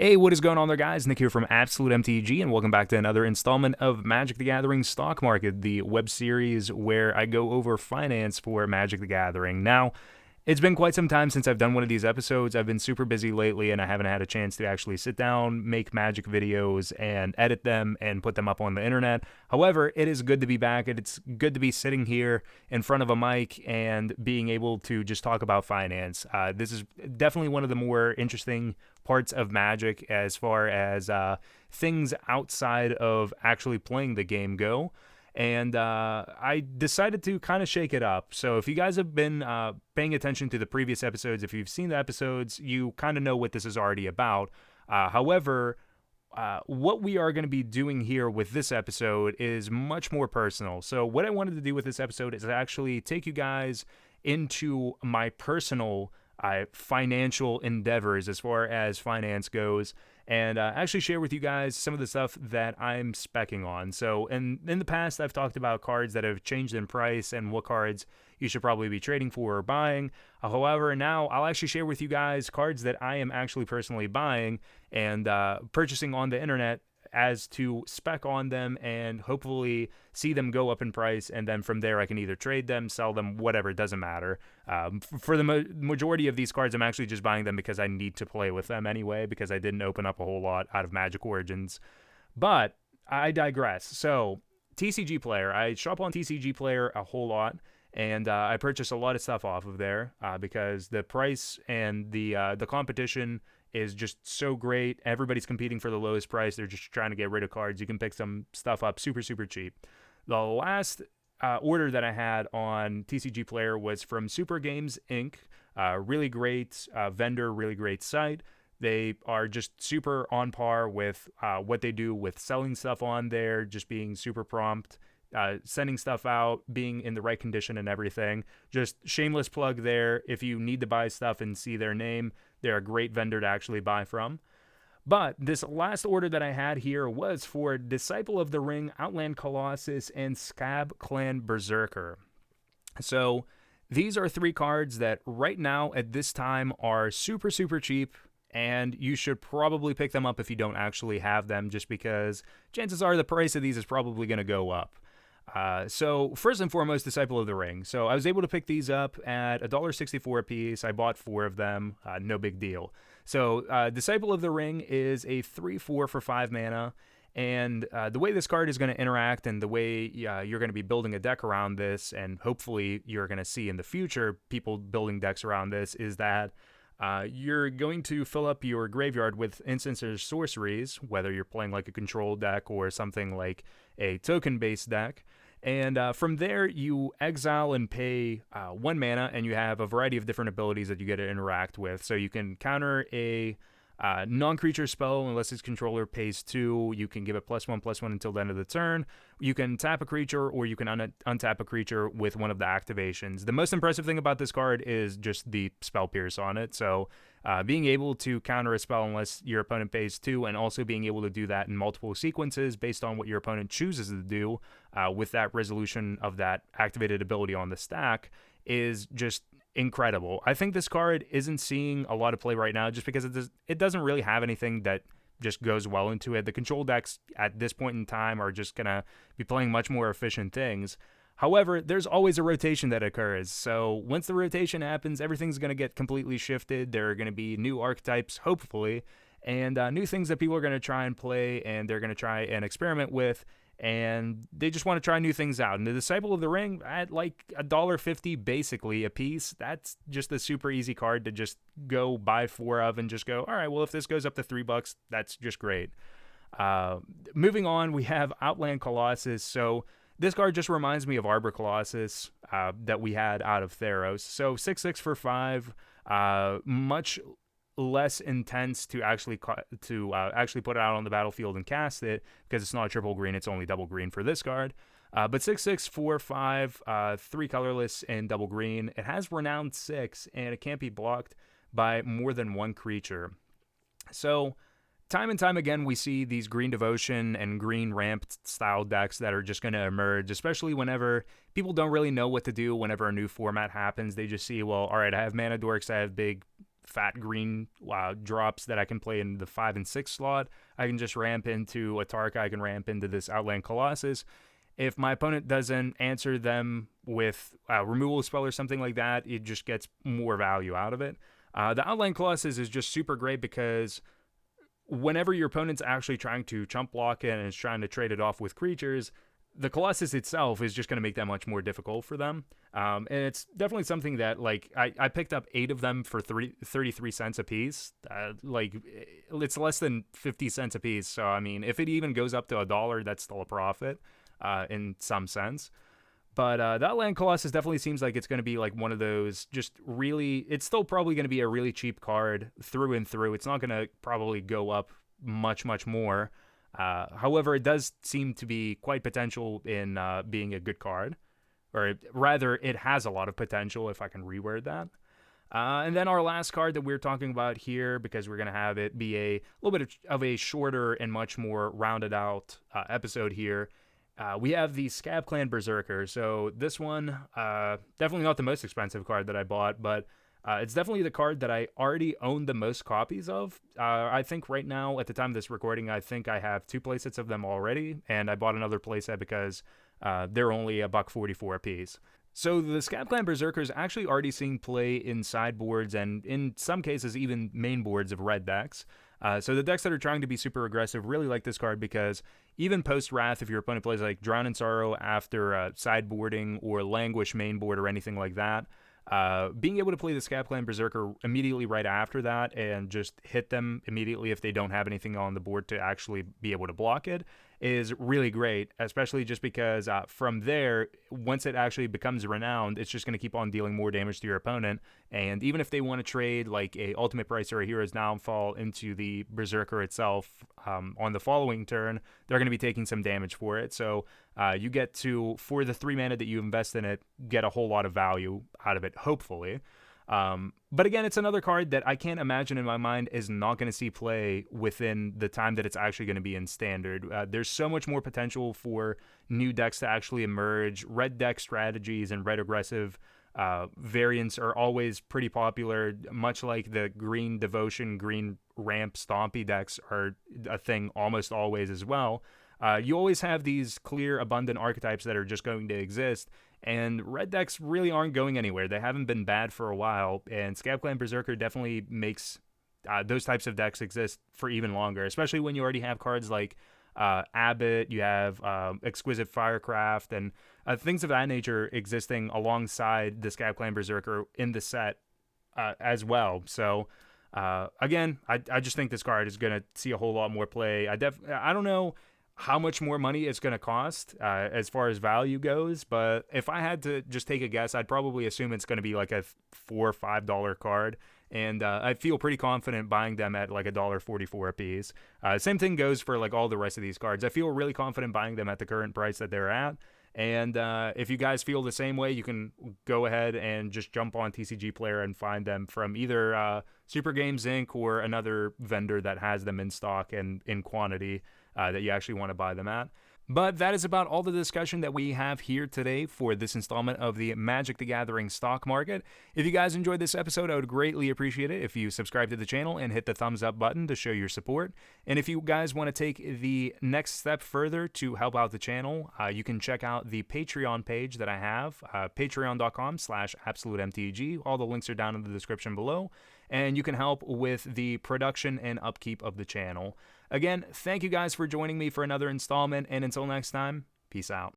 Hey, what is going on there, guys? Nick here from Absolute MTG, and welcome back to another installment of Magic the Gathering Stock Market, the web series where I go over finance for Magic the Gathering. Now, it's been quite some time since I've done one of these episodes. I've been super busy lately, and I haven't had a chance to actually sit down, make Magic videos, and edit them and put them up on the internet. However, it is good to be back, and it's good to be sitting here in front of a mic and being able to just talk about finance. This is definitely one of the more interesting parts of Magic as far as things outside of actually playing the game go. And I decided to kind of shake it up. So if you guys have been paying attention to the previous episodes, if you've seen the episodes, you kind of know what this is already about. However, what we are going to be doing here with this episode is much more personal. So what I wanted to do with this episode is actually take you guys into my personal financial endeavors as far as finance goes, and actually share with you guys some of the stuff that I'm speccing on. So in the past, I've talked about cards that have changed in price and what cards you should probably be trading for or buying. However, now I'll actually share with you guys cards that I am actually personally buying and purchasing on the internet as to spec on them and hopefully see them go up in price, and then from there I can either trade them, sell them, whatever, it doesn't matter. For the majority of these cards, I'm actually just buying them because I need to play with them anyway, because I didn't open up a whole lot out of Magic Origins. But I digress. So TCG Player, I shop on TCG Player a whole lot, and I purchase a lot of stuff off of there because the price and the competition is just so great. Everybody's competing for the lowest price. They're just trying to get rid of cards. You can pick some stuff up super cheap. The last order that I had on TCG Player was from Super Games Inc. Really great vendor, really great site. They are just super on par with what they do with selling stuff on there, just being super prompt, sending stuff out, being in the right condition and everything. Just shameless plug there. If you need to buy stuff and see their name, they're a great vendor to actually buy from. But this last order that I had here was for Disciple of the Ring, Outland Colossus, and Scav Clan Berserker. So these are three cards that right now at this time are super cheap, and you should probably pick them up if you don't actually have them, just because chances are the price of these is probably going to go up. So first and foremost, Disciple of the Ring. So I was able to pick these up at $1.64 a piece. I bought 4 of them. No big deal. So Disciple of the Ring is a 3/4 for 5 mana. And the way this card is going to interact and the way you're going to be building a deck around this, and hopefully you're going to see in the future people building decks around this, is that you're going to fill up your graveyard with instants or sorceries, whether you're playing like a control deck or something like a token-based deck. And from there, you exile and pay 1 mana, and you have a variety of different abilities that you get to interact with. So you can counter a non-creature spell unless its controller pays 2. You can give it +1/+1 until the end of the turn. You can tap a creature, or you can untap a creature with one of the activations. The most impressive thing about this card is just the spell pierce on it. So being able to counter a spell unless your opponent pays 2, and also being able to do that in multiple sequences based on what your opponent chooses to do with that resolution of that activated ability on the stack, is just incredible. I think this card isn't seeing a lot of play right now just because it doesn't really have anything that just goes well into it. The control decks at this point in time are just going to be playing much more efficient things. However, there's always a rotation that occurs. So once the rotation happens, everything's going to get completely shifted. There are going to be new archetypes, hopefully, and new things that people are going to try and play, and they're going to try and experiment with. And they just want to try new things out. And the Disciple of the Ring, at like $1.50 basically a piece, that's just a super easy card to just go buy 4 of and just go, all right, well, if this goes up to $3, that's just great. Moving on, we have Outland Colossus. So this card just reminds me of Arbor Colossus that we had out of Theros. So 6/6 for 5, much less intense to actually put it out on the battlefield and cast it, because it's not triple green, it's only double green for this card. But 6/6 for 5, 3 colorless and double green. It has Renowned 6, and it can't be blocked by more than 1 creature. So time and time again, we see these green devotion and green ramp style decks that are just going to emerge, especially whenever people don't really know what to do whenever a new format happens. They just see, well, all right, I have mana dorks, I have big fat green drops that I can play in the 5 and 6 slot. I can just ramp into a Tarka, I can ramp into this Outland Colossus. If my opponent doesn't answer them with a removal spell or something like that, it just gets more value out of it. The Outland Colossus is just super great because whenever your opponent's actually trying to chump block it and is trying to trade it off with creatures, the Colossus itself is just going to make that much more difficult for them. And it's definitely something that, like, I picked up 8 of them for 33 cents a piece. Like, it's less than 50 cents a piece. So, I mean, if it even goes up to $1, that's still a profit in some sense. But that Outland Colossus definitely seems like it's going to be like one of those just really, it's still probably going to be a really cheap card through and through. It's not going to probably go up much more. However, it does seem to be quite potential in being a good card. Or rather, it has a lot of potential, if I can reword that. And then our last card that we're talking about here, because we're going to have it be a little bit of a shorter and much more rounded out episode here, we have the Scav Clan Berserker. So this one, definitely not the most expensive card that I bought, but it's definitely the card that I already own the most copies of. I think right now, at the time of this recording, I think I have 2 playsets of them already, and I bought another playset because they're only $1.44 a piece. So the Scav Clan Berserker is actually already seeing play in sideboards and in some cases even main boards of red decks. So the decks that are trying to be super aggressive really like this card because even post-Wrath, if your opponent plays like Drown in Sorrow after sideboarding or Languish main board or anything like that, being able to play the Scav Clan Berserker immediately right after that and just hit them immediately if they don't have anything on the board to actually be able to block it is really great, especially just because from there, once it actually becomes renowned, it's just going to keep on dealing more damage to your opponent. And even if they want to trade like a Ultimate Price or a Hero's Downfall into the Berserker itself on the following turn, they're going to be taking some damage for it. So you get to, for the 3 mana that you invest in it, get a whole lot of value out of it, hopefully. But again, it's another card that I can't imagine in my mind is not going to see play within the time that it's actually going to be in Standard. There's so much more potential for new decks to actually emerge. Red deck strategies and red aggressive variants are always pretty popular, much like the green Devotion, green Ramp Stompy decks are a thing almost always as well. You always have these clear, abundant archetypes that are just going to exist, and red decks really aren't going anywhere. They haven't been bad for a while, and Scav Clan Berserker definitely makes those types of decks exist for even longer, especially when you already have cards like Abbott, you have Exquisite Firecraft, and things of that nature existing alongside the Scav Clan Berserker in the set as well. So again, I just think this card is going to see a whole lot more play. I don't know how much more money it's going to cost as far as value goes, but if I had to just take a guess, I'd probably assume it's going to be like a $4 or $5 card, and I feel pretty confident buying them at like $1.44 a piece. Same thing goes for like all the rest of these cards. I feel really confident buying them at the current price that they're at. And if you guys feel the same way, you can go ahead and just jump on TCG Player and find them from either Super Games Inc. or another vendor that has them in stock and in quantity that you actually want to buy them at. But that is about all the discussion that we have here today for this installment of the Magic the Gathering stock market. If you guys enjoyed this episode, I would greatly appreciate it if you subscribe to the channel and hit the thumbs up button to show your support. And if you guys want to take the next step further to help out the channel, you can check out the Patreon page that I have, patreon.com/AbsoluteMTG. All the links are down in the description below, and you can help with the production and upkeep of the channel. Again, thank you guys for joining me for another installment, and until next time, peace out.